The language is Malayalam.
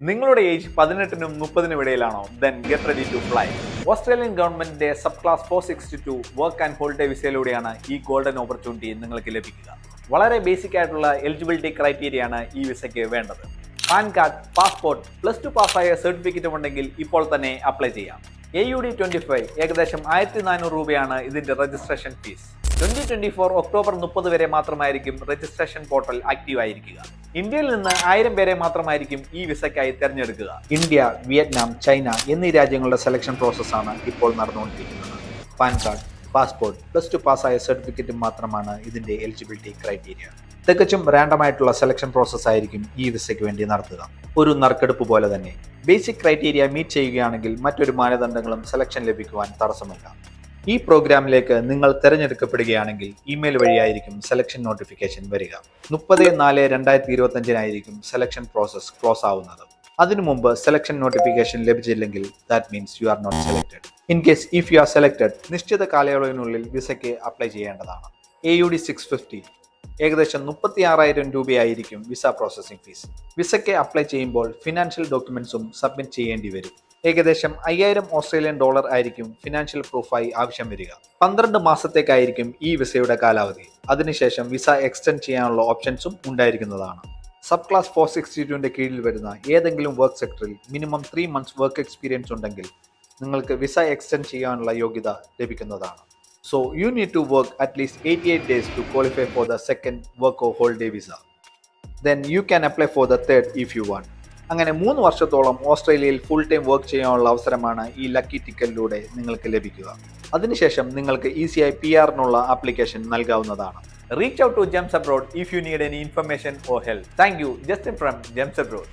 നിങ്ങളുടെ ഏജ് 18-നും 30-നും ഇടയിലാണോ? Then get ready to fly. Australian ഗവൺമെന്റിന്റെ സബ്ക്ലാസ് 462 വർക്ക് ആൻഡ് ഹോളിഡേ വിസയിലൂടെയാണ് ഈ ഗോൾഡൻ ഓപ്പർച്യൂണിറ്റി നിങ്ങൾക്ക് ലഭിക്കുക. വളരെ ബേസിക് ആയിട്ടുള്ള എലിജിബിലിറ്റി ക്രൈറ്റീരിയ ആണ് ഈ വിസയ്ക്ക് വേണ്ടത്. പാൻ കാർഡ്, പാസ്പോർട്ട്, +2 പാസ്സായ സർട്ടിഫിക്കറ്റും ഉണ്ടെങ്കിൽ ഇപ്പോൾ തന്നെ അപ്ലൈ ചെയ്യാം. AUD 25 ഏകദേശം 1400 രൂപയാണ് ഇതിന്റെ രജിസ്ട്രേഷൻ ഫീസ്. 2024 ഒക്ടോബർ 30 വരെ മാത്രമായിരിക്കും രജിസ്ട്രേഷൻ പോർട്ടൽ ആക്റ്റീവ് ആയിരിക്കുക. ഇന്ത്യയിൽ നിന്ന് 1000 പേരെ മാത്രമായിരിക്കും ഈ വിസയ്ക്കായി തിരഞ്ഞെടുക്കുക. ഇന്ത്യ, വിയറ്റ്നാം, ചൈന എന്നീ രാജ്യങ്ങളുടെ സെലക്ഷൻ പ്രോസസ്സാണ് ഇപ്പോൾ നടന്നുകൊണ്ടിരിക്കുന്നത്. പാൻ കാർഡ്, പാസ്പോർട്ട്, +2 പാസ്സായ സർട്ടിഫിക്കറ്റും മാത്രമാണ് ഇതിന്റെ എലിജിബിലിറ്റി ക്രൈറ്റീരിയ. തികച്ചും റാൻഡമായിട്ടുള്ള സെലക്ഷൻ പ്രോസസ് ആയിരിക്കും ഈ വിസയ്ക്ക് വേണ്ടി നടത്തുക. ഒരു നറുക്കെടുപ്പ് പോലെ തന്നെ. ബേസിക് ക്രൈറ്റീരിയ മീറ്റ് ചെയ്യുകയാണെങ്കിൽ മറ്റൊരു മാനദണ്ഡങ്ങളും സെലക്ഷൻ ലഭിക്കുവാൻ തടസ്സമില്ല. ഈ പ്രോഗ്രാമിലേക്ക് നിങ്ങൾ തിരഞ്ഞെടുക്കപ്പെടുകയാണെങ്കിൽ ഇമെയിൽ വഴിയായിരിക്കും സെലക്ഷൻ നോട്ടിഫിക്കേഷൻ വരിക. 30/4/2025 സെലക്ഷൻ പ്രോസസ് ക്ലോസ് ആവുന്നത്. അതിനു മുമ്പ് സെലക്ഷൻ നോട്ടിഫിക്കേഷൻ ലഭിച്ചില്ലെങ്കിൽ that means you are not selected. In case if you are selected, നിശ്ചിത കാലയളവിനുള്ളിൽ വിസയ്ക്ക് അപ്ലൈ ചെയ്യേണ്ടതാണ്. AUD 650 ഏകദേശം 36,000 രൂപയായിരിക്കും വിസ പ്രോസസ്സിംഗ് ഫീസ്. വിസയ്ക്ക് അപ്ലൈ ചെയ്യുമ്പോൾ ഫിനാൻഷ്യൽ ഡോക്യുമെന്റ്സും സബ്മിറ്റ് ചെയ്യേണ്ടി വരും. ഏകദേശം $5,000 ആയിരിക്കും ഫിനാൻഷ്യൽ പ്രൂഫായി ആവശ്യം വരിക. 12 മാസത്തേക്കായിരിക്കും ഈ വിസയുടെ കാലാവധി. അതിനുശേഷം വിസ എക്സ്റ്റെൻഡ് ചെയ്യാനുള്ള ഓപ്ഷൻസും ഉണ്ടായിരിക്കുന്നതാണ്. സബ്ക്ലാസ് 462ന്റെ കീഴിൽ വരുന്ന ഏതെങ്കിലും വർക്ക് സെക്ടറിൽ മിനിമം 3 months വർക്ക് എക്സ്പീരിയൻസ് ഉണ്ടെങ്കിൽ നിങ്ങൾക്ക് വിസ എക്സ്റ്റെൻഡ് ചെയ്യാനുള്ള യോഗ്യത ലഭിക്കുന്നതാണ്. So you need to work at least 88 days to qualify for the second work or holiday visa. Then you can apply for the third if you want. അങ്ങനെ 3 വർഷത്തോളം ഓസ്ട്രേലിയയിൽ ഫുൾ ടൈം വർക്ക് ചെയ്യാനുള്ള അവസരമാണ് ഈ ലക്കി ടിക്കറ്റിലൂടെ നിങ്ങൾക്ക് ലഭിക്കുക. അതിനുശേഷം നിങ്ങൾക്ക് ഈസിയായി PR-നുള്ള ആപ്ലിക്കേഷൻ നൽകാവുന്നതാണ്. Reach out to Gems Abroad if you need any information or help. Thank you, Justin from Gems Abroad.